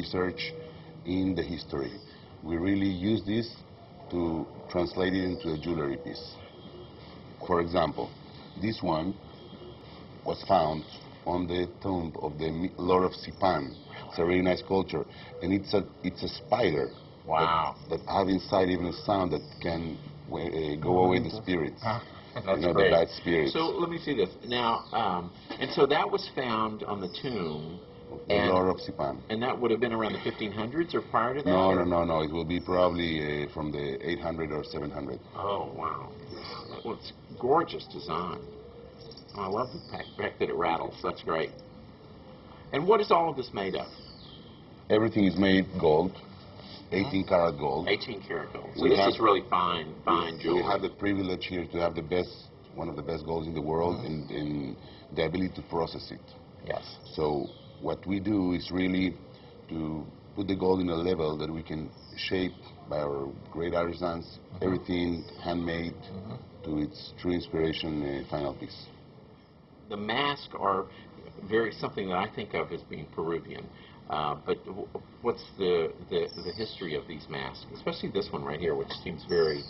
research in the history. We really use this to translate it into a jewelry piece. For example, this one was found on the tomb of the Lord of Sipan. It's a really nice sculpture, and it's a spider. Wow. That have inside even a sound that can go away the spirits. That's the great. bad spirits. So let me see this now. And so that was found on the tomb. The Lord of Sipan. And that would have been around the 1500s or prior to that? No. It will be probably from the 800 or 700. Oh, wow. Well, it's gorgeous design. Oh, I love the fact that it rattles. That's great. And what is all of this made of? Everything is made gold, 18 karat gold. 18 karat gold. So this is really fine jewelry. We have the privilege here to have the best, one of the best golds in the world, and the ability to process it. Yes. So what we do is really to put the gold in a level that we can shape by our great artisans, everything handmade to its true inspiration final piece. The masks are something that I think of as being Peruvian. But what's the history of these masks, especially this one right here, which seems very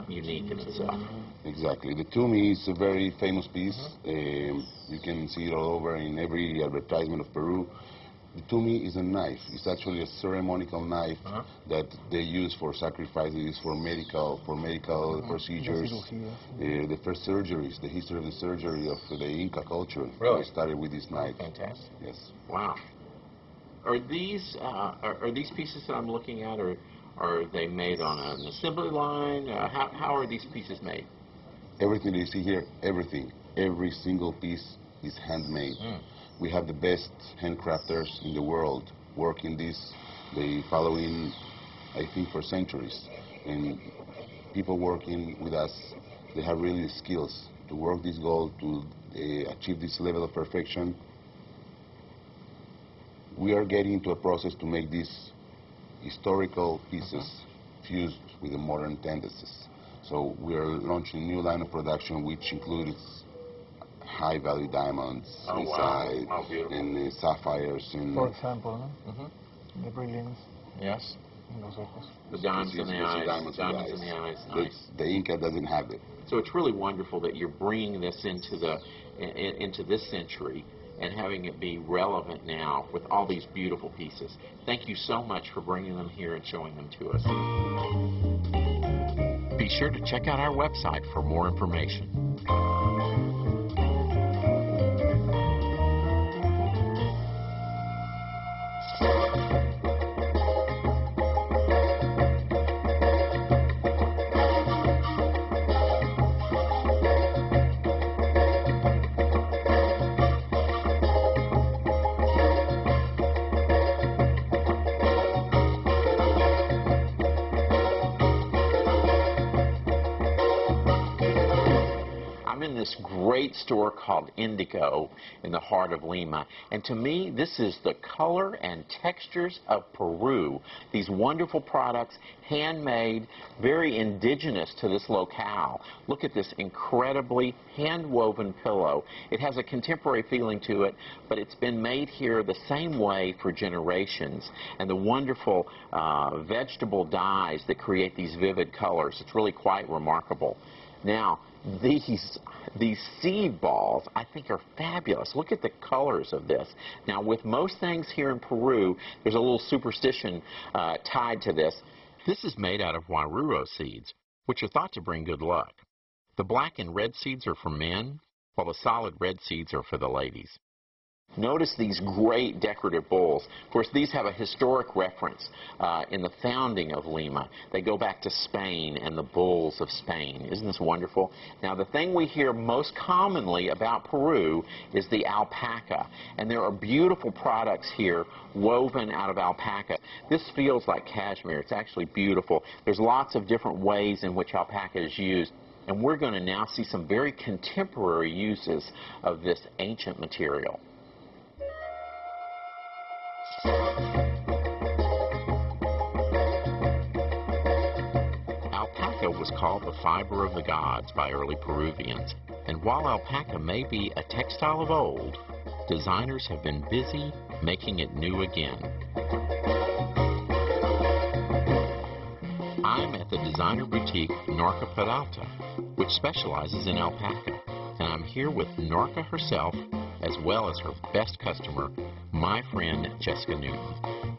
unique in itself? Exactly. The Tumi is a very famous piece. You can see it all over in every advertisement of Peru. The Tumi is a knife. It's actually a ceremonial knife that they use for sacrifices, for medical procedures. The first surgeries, the history of the surgery of the Inca culture started with this knife. Fantastic. Yes. Wow. Are these pieces that I'm looking at, or are they made on an assembly line? How are these pieces made? Everything that you see here, every single piece is handmade. We have the best handcrafters in the world working this. They follow in, I think, for centuries. And people working with us, they have really the skills to work this gold, to achieve this level of perfection. We are getting into a process to make these historical pieces fused with the modern tendencies. So we are launching a new line of production which includes high-value diamonds inside, and sapphires. And for example, the brilliance. Yes. In los ojos. The diamonds in the eyes. Diamonds in the eyes. Nice. The Inca doesn't have it. So it's really wonderful that you're bringing this into this century and having it be relevant now with all these beautiful pieces. Thank you so much for bringing them here and showing them to us. Be sure to check out our website for more information. This great store called Indigo in the heart of Lima, and to me this is the color and textures of Peru. These wonderful products, handmade, very indigenous to this locale. Look at this incredibly hand-woven pillow. It has a contemporary feeling to it, but it's been made here the same way for generations, and the wonderful vegetable dyes that create these vivid colors. It's really quite remarkable. Now, these seed balls, I think, are fabulous. Look at the colors of this. Now, with most things here in Peru, there's a little superstition tied to this. This is made out of guaruro seeds, which are thought to bring good luck. The black and red seeds are for men, while the solid red seeds are for the ladies. Notice these great decorative bowls. Of course, these have a historic reference in the founding of Lima. They go back to Spain and the bulls of Spain. Isn't this wonderful? Now, the thing we hear most commonly about Peru is the alpaca. And there are beautiful products here woven out of alpaca. This feels like cashmere. It's actually beautiful. There's lots of different ways in which alpaca is used. And we're going to now see some very contemporary uses of this ancient material. Alpaca was called the fiber of the gods by early Peruvians, and while alpaca may be a textile of old, designers have been busy making it new again. the designer boutique Norca Peralta, which specializes in alpaca. And I'm here with Norca herself, as well as her best customer, my friend Jessica Newton.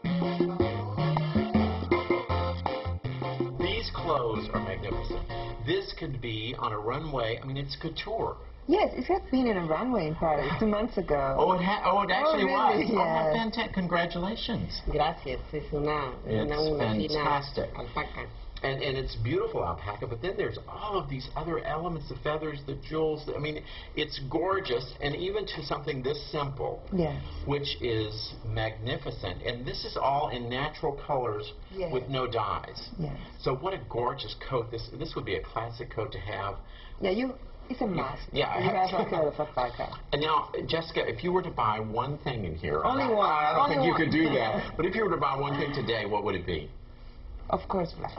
These clothes are magnificent. This could be on a runway. I mean, it's couture. Yes, it has been in a runway in Paris 2 months ago. Oh, it actually really? was. Yes. Oh, fantastic. Congratulations. Gracias. Es una fantastic. fina alpaca. And it's beautiful alpaca, but then there's all of these other elements, the feathers, the jewels. I mean, it's gorgeous, and even to something this simple, Yes. which is magnificent. And this is all in natural colors Yes. with no dyes. Yes. So what a gorgeous coat. This would be a classic coat to have. Yeah, it's a must. Yeah. You have a coat of alpaca. And now, Jessica, if you were to buy one thing in here, Only one. I don't Only think you one. could do that. But if you were to buy one thing today, what would it be? Of course, black.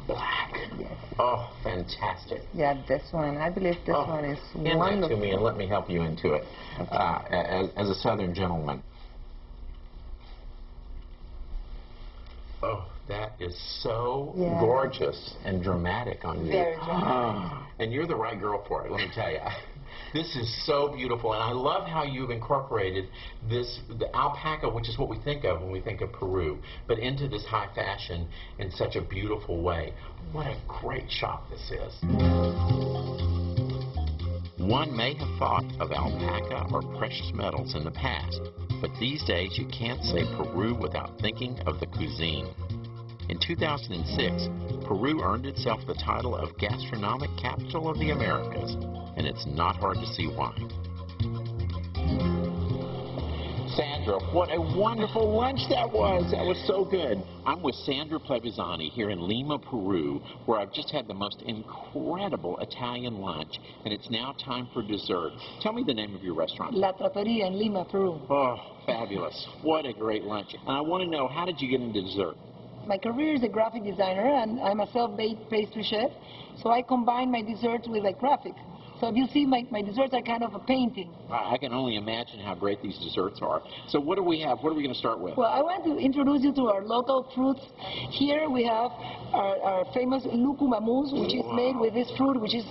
Black. Yes. Oh, fantastic. Yeah, this one. I believe this one is Hand wonderful. that to me and let me help you into it. As a Southern gentleman. Oh, that is so Yeah. gorgeous and dramatic on you. Very dramatic. And you're the right girl for it, let me tell you. This is so beautiful, and I love how you've incorporated the alpaca, which is what we think of when we think of Peru, but into this high fashion in such a beautiful way. What a great shop this is. One may have thought of alpaca or precious metals in the past, but these days you can't say Peru without thinking of the cuisine. In 2006, Peru earned itself the title of Gastronomic Capital of the Americas, and it's not hard to see why. Sandra, what a wonderful lunch that was. That was so good. I'm with Sandra Plebisani here in Lima, Peru, where I've just had the most incredible Italian lunch, and it's now time for dessert. Tell me the name of your restaurant. La Trattoria in Lima, Peru. Oh, fabulous. What a great lunch. And I want to know, how did you get into dessert? My career is a graphic designer, and I'm a self-made pastry chef, so I combine my desserts with like graphic. So if you see, my desserts are kind of a painting. I can only imagine how great these desserts are. So what do we have? What are we going to start with? Well, I want to introduce you to our local fruits. Here we have our famous lucuma mousse, which is made with this fruit, which is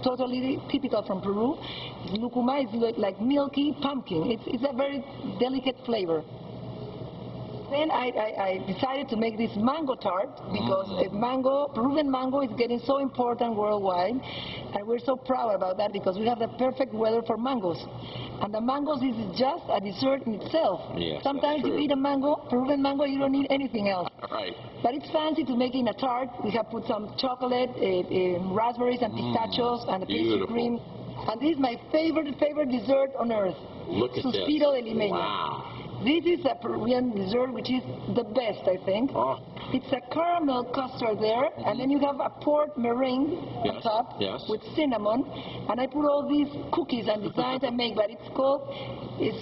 totally typical from Peru. Lucuma is like milky pumpkin. It's a very delicate flavor. Then I decided to make this mango tart because Peruvian mango is getting so important worldwide, and we're so proud about that because we have the perfect weather for mangoes. And the mangoes is just a dessert in itself. Yes, sometimes you eat a mango, Peruvian mango, you don't need anything else. Right. But it's fancy to make it in a tart. We have put some chocolate, raspberries and pistachios and a pastry cream. And this is my favorite dessert on earth. Look at Suspiro this. de limeña. Wow. This is a Peruvian dessert which is the best, I think. Oh. It's a caramel custard there, and then you have a pork meringue on top with cinnamon. And I put all these cookies and designs I make, but it's called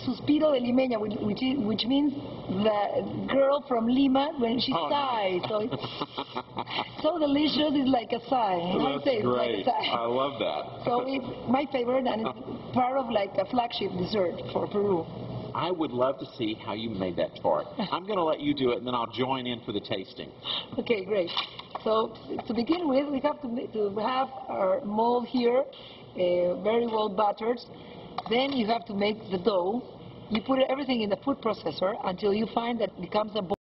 Suspiro de Limeña, which means the girl from Lima when she sighs. So it's so delicious, it's like a sigh. That's great. Like a sigh. I love that. So it's my favorite, and it's part of like a flagship dessert for Peru. I would love to see how you made that tart. I'm going to let you do it, and then I'll join in for the tasting. Okay, great. So to begin with, we have to have our mold here, very well buttered. Then you have to make the dough. You put everything in the food processor until you find that it becomes a ball.